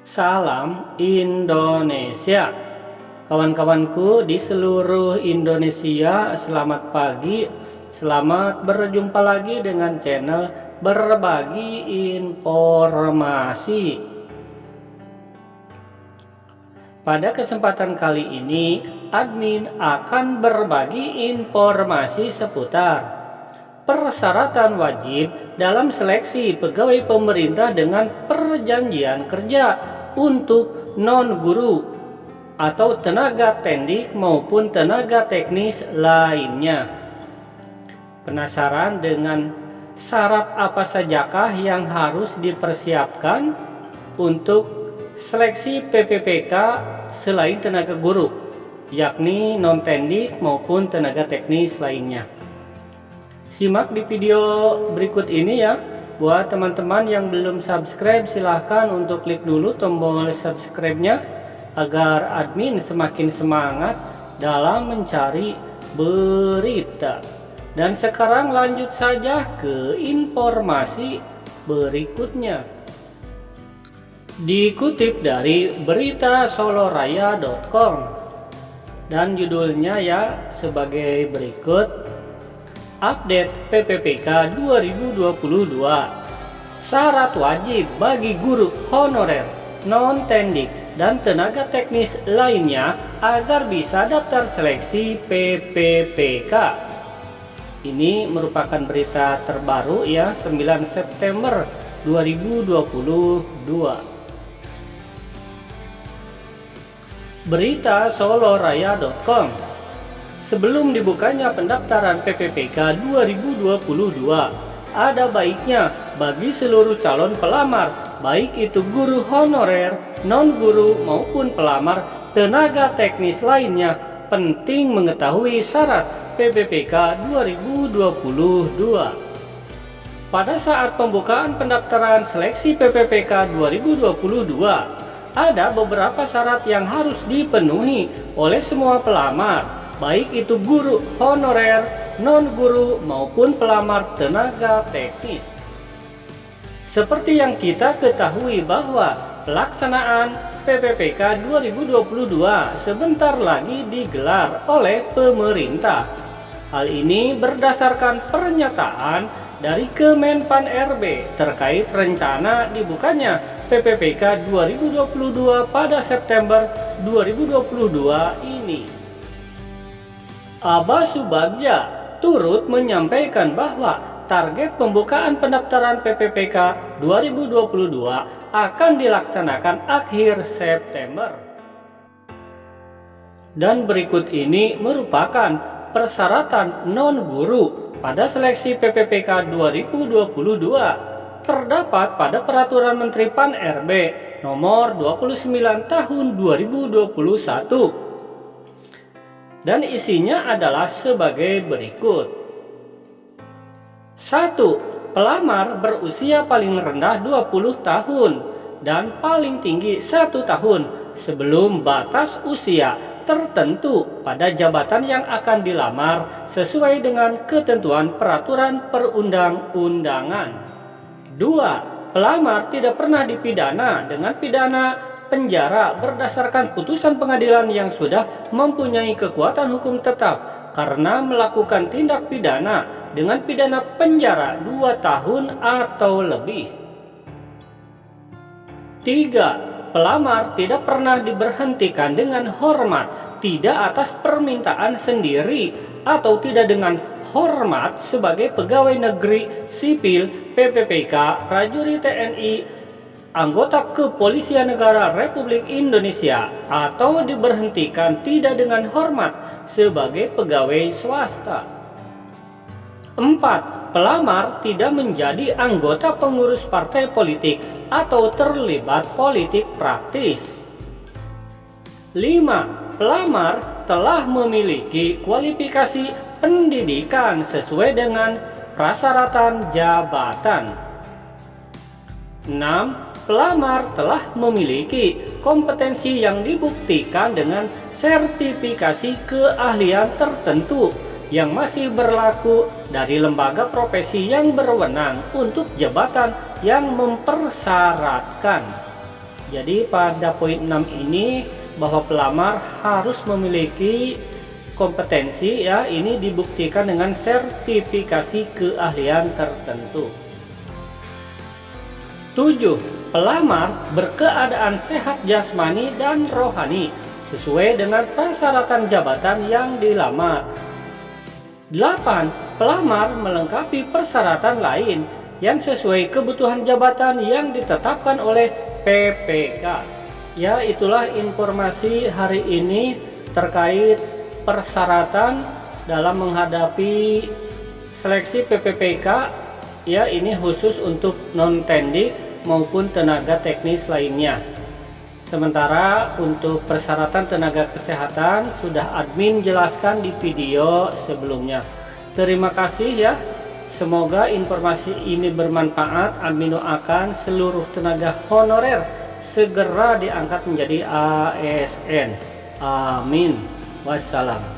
Salam Indonesia. Kawan-kawanku di seluruh Indonesia, selamat pagi. Selamat berjumpa lagi dengan channel Berbagi Informasi. Pada kesempatan kali ini, admin akan berbagi informasi seputar persyaratan wajib dalam seleksi pegawai pemerintah dengan perjanjian kerja untuk non-guru atau tenaga tendik maupun tenaga teknis lainnya. Penasaran dengan syarat apa sajakah yang harus dipersiapkan untuk seleksi PPPK selain tenaga guru, yakni non-tendik maupun tenaga teknis lainnya? Simak di video berikut ini ya. Buat teman-teman yang belum subscribe, silahkan untuk klik dulu tombol subscribe-nya agar admin semakin semangat dalam mencari berita. Dan sekarang lanjut saja ke informasi berikutnya. Dikutip dari beritasoloraya.com dan judulnya ya sebagai berikut. Update PPPK 2022. Syarat wajib bagi guru honorer, non-tendik, dan tenaga teknis lainnya agar bisa daftar seleksi PPPK. Ini merupakan berita terbaru ya, 9 September 2022. Beritasoloraya.com. Sebelum dibukanya pendaftaran PPPK 2022, ada baiknya bagi seluruh calon pelamar, baik itu guru honorer, non-guru maupun pelamar tenaga teknis lainnya, penting mengetahui syarat PPPK 2022. Pada saat pembukaan pendaftaran seleksi PPPK 2022, ada beberapa syarat yang harus dipenuhi oleh semua pelamar, baik itu guru honorer, non-guru maupun pelamar tenaga teknis. Seperti yang kita ketahui bahwa pelaksanaan PPPK 2022 sebentar lagi digelar oleh pemerintah. Hal ini berdasarkan pernyataan dari Kemenpan RB terkait rencana dibukanya PPPK 2022 pada September 2022 ini. Abah Subagja turut menyampaikan bahwa target pembukaan pendaftaran PPPK 2022 akan dilaksanakan akhir September. Dan berikut ini merupakan persyaratan non-guru pada seleksi PPPK 2022 terdapat pada Peraturan Menteri Pan RB nomor 29 tahun 2021. Dan isinya adalah sebagai berikut. 1. Pelamar berusia paling rendah 20 tahun dan paling tinggi 1 tahun sebelum batas usia tertentu pada jabatan yang akan dilamar sesuai dengan ketentuan peraturan perundang-undangan. 2. Pelamar tidak pernah dipidana dengan pidana penjara berdasarkan putusan pengadilan yang sudah mempunyai kekuatan hukum tetap karena melakukan tindak pidana dengan pidana penjara 2 tahun atau lebih. 3. Pelamar tidak pernah diberhentikan dengan hormat, tidak atas permintaan sendiri atau tidak dengan hormat sebagai pegawai negeri sipil, PPPK, prajurit TNI, anggota Kepolisian Negara Republik Indonesia, atau diberhentikan tidak dengan hormat sebagai pegawai swasta. 4. Pelamar tidak menjadi anggota pengurus partai politik atau terlibat politik praktis. 5. Pelamar telah memiliki kualifikasi pendidikan sesuai dengan prasyaratan jabatan. 6. Pelamar telah memiliki kompetensi yang dibuktikan dengan sertifikasi keahlian tertentu yang masih berlaku dari lembaga profesi yang berwenang untuk jabatan yang mempersyaratkan. Jadi pada poin 6 ini bahwa pelamar harus memiliki kompetensi, ya, ini dibuktikan dengan sertifikasi keahlian tertentu. 7. Pelamar berkeadaan sehat jasmani dan rohani sesuai dengan persyaratan jabatan yang dilamar. 8. Pelamar melengkapi persyaratan lain yang sesuai kebutuhan jabatan yang ditetapkan oleh PPK. Ya, itulah informasi hari ini terkait persyaratan dalam menghadapi seleksi PPPK. Ya, ini khusus untuk non-tendik maupun tenaga teknis lainnya. Sementara untuk persyaratan tenaga kesehatan sudah admin jelaskan di video sebelumnya. Terima kasih ya. Semoga informasi ini bermanfaat. Admin doakan seluruh tenaga honorer segera diangkat menjadi ASN. Amin. Wassalam.